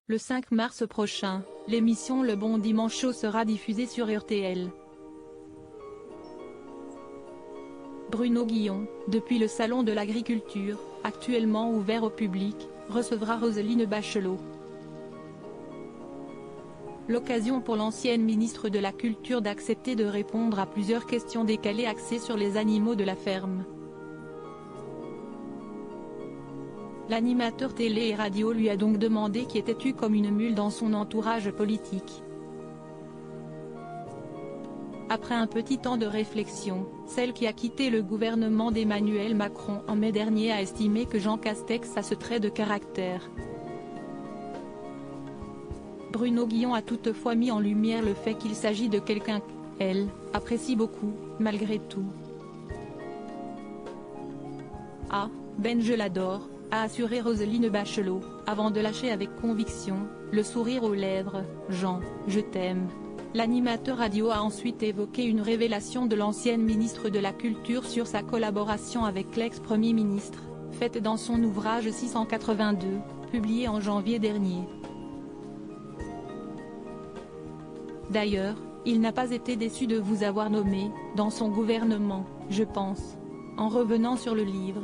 Le 5 mars prochain, l'émission Le Bon Dimanche Show sera diffusée sur RTL. Bruno Guillon, depuis le Salon de l'Agriculture, actuellement ouvert au public, recevra Roselyne Bachelot. L'occasion pour l'ancienne ministre de la Culture d'accepter de répondre à plusieurs questions décalées axées sur les animaux de la ferme. L'animateur télé et radio lui a donc demandé qui était-tu comme une mule dans son entourage politique. Après un petit temps de réflexion, celle qui a quitté le gouvernement d'Emmanuel Macron en mai dernier a estimé que Jean Castex a ce trait de caractère. Bruno Guillon a toutefois mis en lumière le fait qu'il s'agit de quelqu'un qu'elle apprécie beaucoup, malgré tout. Ah, Ben je l'adore, a assuré Roselyne Bachelot, avant de lâcher avec conviction, le sourire aux lèvres, Jean, je t'aime. L'animateur radio a ensuite évoqué une révélation de l'ancienne ministre de la Culture sur sa collaboration avec l'ex-premier ministre, faite dans son ouvrage 682, publié en janvier dernier. D'ailleurs, il n'a pas été déçu de vous avoir nommé, dans son gouvernement, je pense. En revenant sur le livre.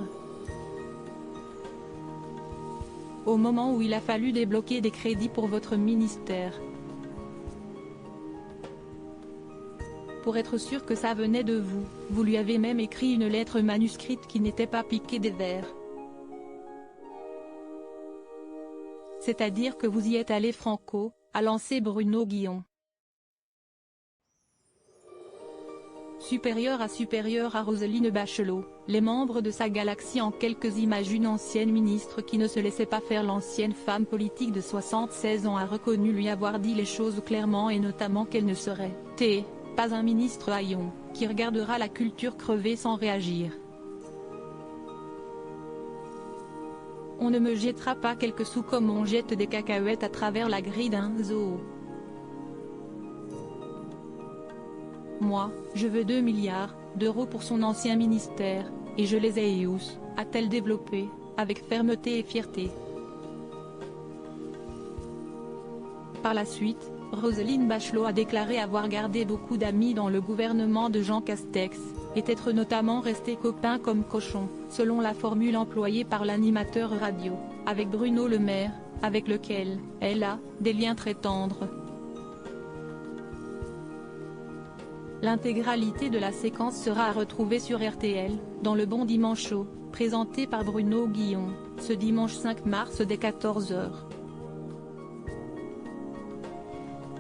Au moment où il a fallu débloquer des crédits pour votre ministère. Pour être sûr que ça venait de vous, vous lui avez même écrit une lettre manuscrite qui n'était pas piquée des vers. C'est-à-dire que vous y êtes allé franco, a lancé Bruno Guillon. Supérieur à Roselyne Bachelot, les membres de sa galaxie en quelques images. Une ancienne ministre qui ne se laissait pas faire. L'ancienne femme politique de 76 ans a reconnu lui avoir dit les choses clairement et notamment qu'elle ne serait pas un ministre haillon, qui regardera la culture crever sans réagir. On ne me jettera pas quelques sous comme on jette des cacahuètes à travers la grille d'un zoo. Moi, je veux 2 milliards d'euros pour son ancien ministère, et je les ai eus, a-t-elle développé, avec fermeté et fierté. Par la suite, Roselyne Bachelot a déclaré avoir gardé beaucoup d'amis dans le gouvernement de Jean Castex, et être notamment resté copain comme cochon, selon la formule employée par l'animateur radio, avec Bruno Le Maire, avec lequel elle a des liens très tendres. L'intégralité de la séquence sera à retrouver sur RTL, dans Le Bon Dimanche Show, présenté par Bruno Guillon, ce dimanche 5 mars dès 14 h.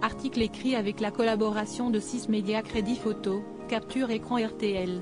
Article écrit avec la collaboration de 6 médias. Crédit photo, capture écran RTL.